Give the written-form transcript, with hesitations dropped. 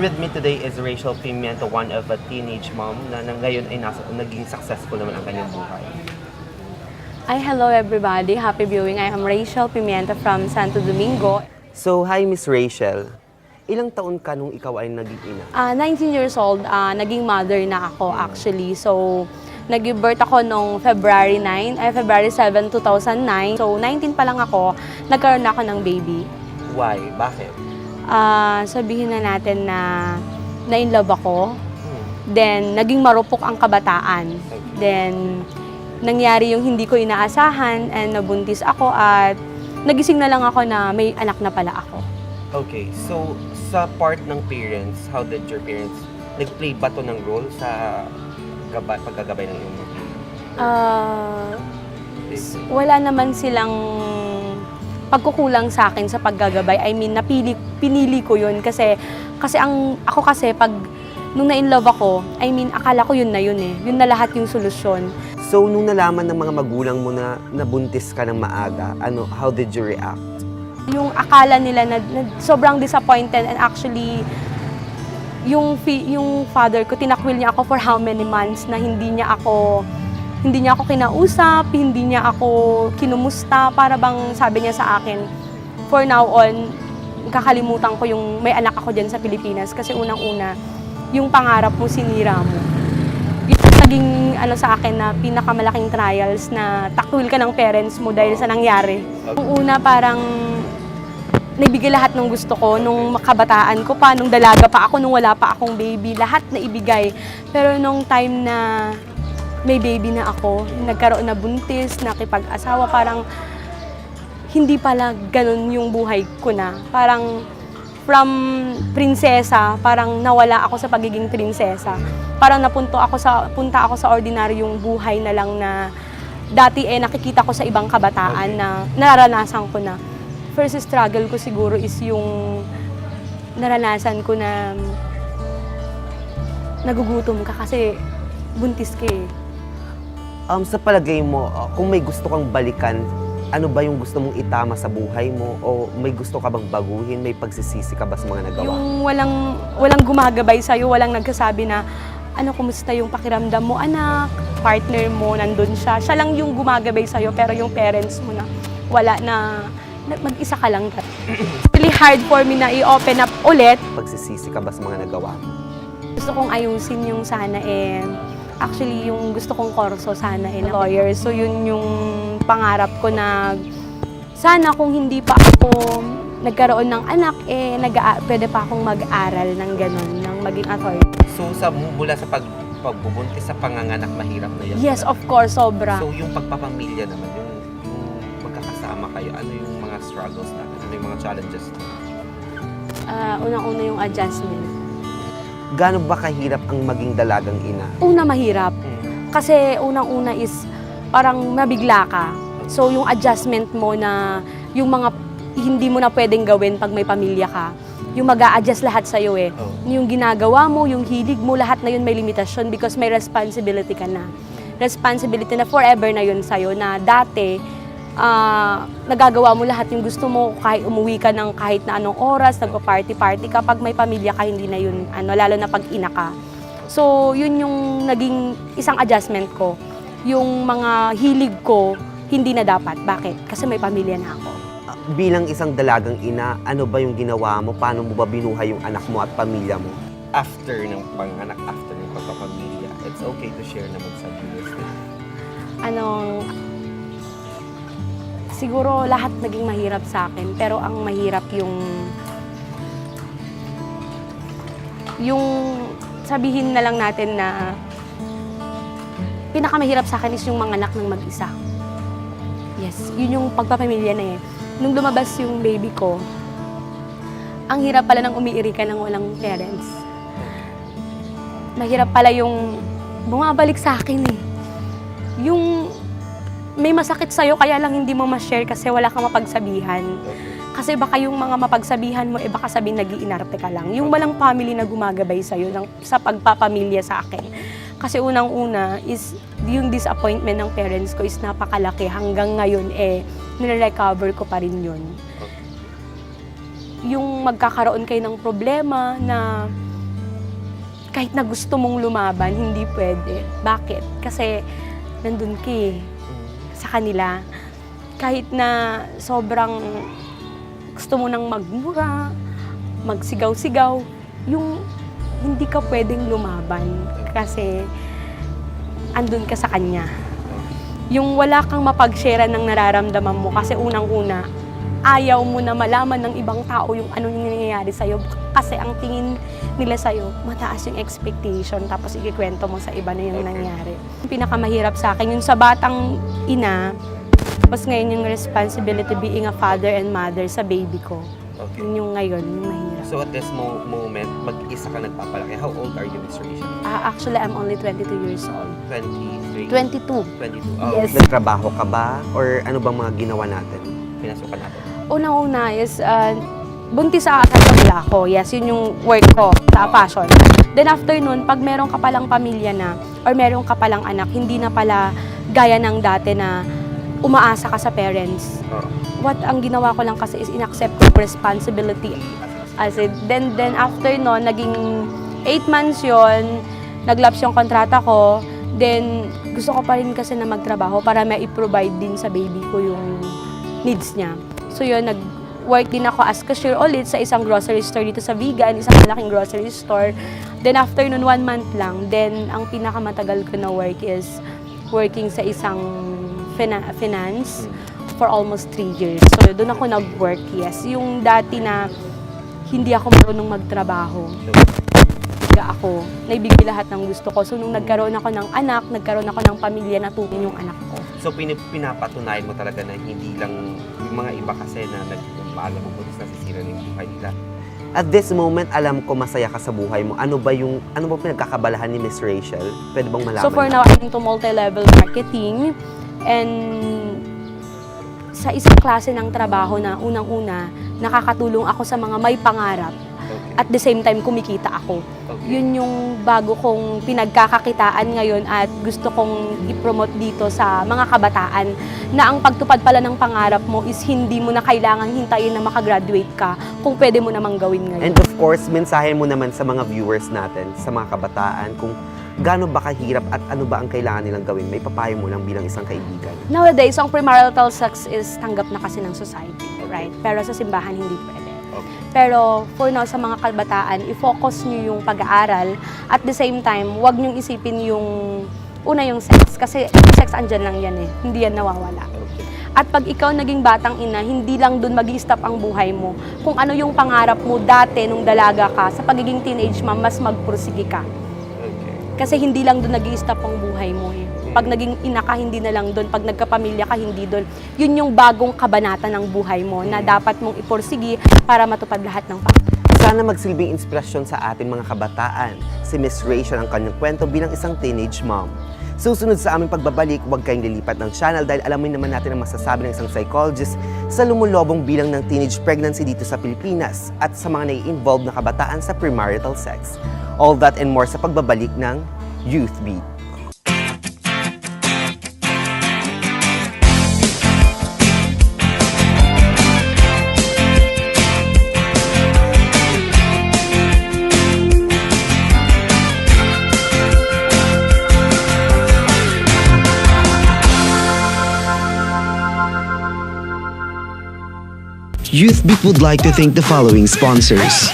Here with me today is Rachel Pimiento, one of a teenage mom na ngayon ay naging successful naman ang kanyang buhay. Hi, hello everybody. Happy viewing. I am Rachel Pimiento from Santo Domingo. So, hi Miss Rachel. Ilang taon ka nung ikaw ay naging ina? 19 years old, naging mother na ako actually. So, nag-birth ako nung February 7, 2009. So, 19 pa lang ako, nagkaroon na ako ng baby. Why? Bakit? Sabihin na natin na na-in-love ako. Then, naging marupok ang kabataan. Then, nangyari yung hindi ko inaasahan and nabuntis ako at nagising na lang ako na may anak na pala ako. Okay, so sa part ng parents, how did your parents nag-play ba to ng role sa paggagabay ng iyong baby? Wala naman silang pagkukulang sa akin sa paggagabay. I mean, pinili ko yun kasi ako kasi pag nung na-in-love ako, I mean, akala ko yun na yun eh. Yun na lahat yung solusyon. So, nung nalaman ng mga magulang mo na nabuntis ka ng maaga, how did you react? Yung akala nila na sobrang disappointed and actually, yung father ko, tinakwil niya ako for how many months na hindi niya ako kinausap, hindi niya ako kinumusta, para bang sabi niya sa akin, for now on, kakalimutan ko yung may anak ako dyan sa Pilipinas kasi unang-una, yung pangarap mo, sinira mo. Yung naging sa akin na pinakamalaking trials na takwil ka ng parents mo dahil sa nangyari. Yung una parang naibigay lahat ng gusto ko nung makabataan ko pa, nung dalaga pa ako, nung wala pa akong baby, lahat na ibigay. Pero nung time na may baby na ako, nagkaroon na buntis, nakipag-asawa, parang hindi pala ganun yung buhay ko na. Parang from prinsesa, parang nawala ako sa pagiging prinsesa. Parang punta ako sa ordinaryong buhay na lang na dati nakikita ko sa ibang kabataan na nararanasan ko na. First struggle ko siguro is yung naranasan ko na nagugutom ka kasi buntis ka eh. Sa palagay mo, kung may gusto kang balikan, ano ba yung gusto mong itama sa buhay mo? O may gusto ka bang baguhin? May pagsisisi ka ba sa mga nagawa? Yung walang gumagabay sa'yo, walang nagsasabi na, kumusta yung pakiramdam mo, anak, partner mo, nandun siya. Siya lang yung gumagabay sa'yo, pero yung parents mo na wala na, mag-isa ka lang. Really hard for me na i-open up ulit. Pagsisisi ka ba sa mga nagawa? Gusto kong ayusin yung sana actually, yung gusto kong korso sana lawyer. So, yun yung pangarap ko na sana kung hindi pa ako nagkaroon ng anak, pwede pa akong mag-aral ng gano'n, ng maging attorney. So, mula sa pagbubuntis sa panganganak, mahirap na yan? Yes, of course, sobra. So, yung pagpapamilya naman, yung magkakasama kayo, ano yung mga struggles natin? Ano yung mga challenges? Unang-una yung adjustment. Gaano ba kahirap ang maging dalagang ina? Una, mahirap. Kasi unang-una is parang mabigla ka. So yung adjustment mo na yung mga hindi mo na pwedeng gawin pag may pamilya ka, yung mag-a-adjust lahat sa'yo eh. Yung ginagawa mo, yung hilig mo, lahat na yun may limitasyon because may responsibility ka na. Responsibility na forever na yun sa'yo na dati, nagagawa mo lahat yung gusto mo, kahit umuwi ka ng kahit na anong oras, nagpa-party-party ka, pag may pamilya ka, hindi na yun, lalo na pag ina ka. So, yun yung naging isang adjustment ko. Yung mga hilig ko, hindi na dapat. Bakit? Kasi may pamilya na ako. Bilang isang dalagang ina, ano ba yung ginawa mo? Paano mo ba binuhay yung anak mo at pamilya mo? After ng panganak, after ng pagpapamilya, it's okay to share naman sa viewers. Siguro lahat naging mahirap sa akin, pero ang mahirap yung sabihin na lang natin na pinakamahirap sa akin is yung manganak ng mag-isa. Yes, yun yung pagpapamilya na Nung lumabas yung baby ko, ang hirap pala ng umiiri ka ng walang parents. Mahirap pala yung bumabalik sa akin Yung may masakit sa'yo, kaya lang hindi mo ma-share kasi wala kang mapagsabihan. Kasi baka yung mga mapagsabihan mo, baka sabihin nag-iinarte ka lang. Yung walang family na gumagabay sa'yo sa pagpapamilya sa akin. Kasi unang-una is yung disappointment ng parents ko is napakalaki. Hanggang ngayon nire-recover ko pa rin yun. Yung magkakaroon kayo ng problema na kahit na gusto mong lumaban, hindi pwede. Bakit? Kasi nandun ka eh, sa kanila. Kahit na sobrang gusto mo nang magmura, magsigaw-sigaw, yung hindi ka pwedeng lumaban kasi andun ka sa kanya. Yung wala kang mapag-share ng nararamdaman mo kasi unang-una, ayaw mo na malaman ng ibang tao yung ano yung nangyayari sa'yo kasi ang tingin nila sa'yo, mataas yung expectation tapos ikikwento mo sa iba na yung nangyari. Yung pinakamahirap sa akin, yung sa batang ina, tapos ngayon yung responsibility being a father and mother sa baby ko. Okay. Yun yung ngayon, yung mahirap. So at this moment, mag-isa ka nagpapalaki. How old are you, Miss Rachel? Actually, I'm only 22 years old. 23? 22. 22. Oh. Yes. Nagtrabaho ka ba? Or ano bang mga ginawa natin? Pinasukan natin? Unang-una is, buntis sa kabila ako. Yes, yun yung work ko sa fashion. Then after nun, pag meron ka palang pamilya na, or meron ka palang anak, hindi na pala gaya ng dati na umaasa ka sa parents. Oh. What ang ginawa ko lang kasi is in-accept ko responsibility. As in, then after nun, naging 8 months yon, nag-lapse yung kontrata ko. Then, gusto ko pa rin kasi na magtrabaho para mai-provide din sa baby ko yung needs niya. So yun, nag-work din ako as cashier ulit sa isang grocery store dito sa Vigan, isang malaking grocery store. Then after nun, 1 month lang. Then, ang pinakamatagal ko na work is working sa isang finance for almost 3 years. So, doon ako nag-work, yes. Yung dati na hindi ako marunong magtrabaho. Ako, naibigay lahat ng gusto ko. So, nung nagkaroon ako ng anak, nagkaroon ako ng pamilya, natutunan yung anak ko. So, pinapatunayan mo talaga na hindi lang yung mga iba kasi na nagpaalam mo butis nasisira ng buhay nila. At this moment, alam ko masaya ka sa buhay mo. Ano ba pinagkakabalahan ni Miss Rachel? Pwede bang malaman? So, for now, I'm into multi-level marketing. And sa isang klase ng trabaho na unang-una, nakakatulong ako sa mga may pangarap. Okay. At the same time, kumikita ako. Okay. Yun yung bago kong pinagkakakitaan ngayon at gusto kong i-promote dito sa mga kabataan na ang pagtupad pala ng pangarap mo is hindi mo na kailangang hintayin na makagraduate ka kung pwede mo namang gawin ngayon. And of course, mensahe mo naman sa mga viewers natin, sa mga kabataan, kung gaano ba kahirap at ano ba ang kailangan nilang gawin. May papayo mo lang bilang isang kaibigan. Nowadays, ang premarital sex is tanggap na kasi ng society, right? Pero sa simbahan, hindi pwede. Okay. Pero for now, sa mga kabataan, i-focus nyo yung pag-aaral. At the same time, huwag nyo isipin yung yung sex. Kasi sex andyan lang yan eh. Hindi yan nawawala. Okay. At pag ikaw naging batang ina, hindi lang dun mag-i-stop ang buhay mo. Kung ano yung pangarap mo dati nung dalaga ka, sa pagiging teenage mom, mas magpursige ka. Okay. Kasi hindi lang dun nag-i-stop ang buhay mo eh. Pag naging ina ka, hindi na lang doon. Pag nagkapamilya ka, hindi doon. Yun yung bagong kabanata ng buhay mo na dapat mong ipursigi para matupad lahat ng pangarap. Sana magsilbing inspirasyon sa ating mga kabataan. Si Miss Rachel ang kanyang kwento bilang isang teenage mom. Susunod sa aming pagbabalik, huwag kayong lilipat ng channel dahil alamin naman natin ang masasabi ng isang psychologist sa lumulobong bilang ng teenage pregnancy dito sa Pilipinas at sa mga nai-involved na kabataan sa premarital sex. All that and more sa pagbabalik ng Youth Beat. Youth Beat would like to thank the following sponsors.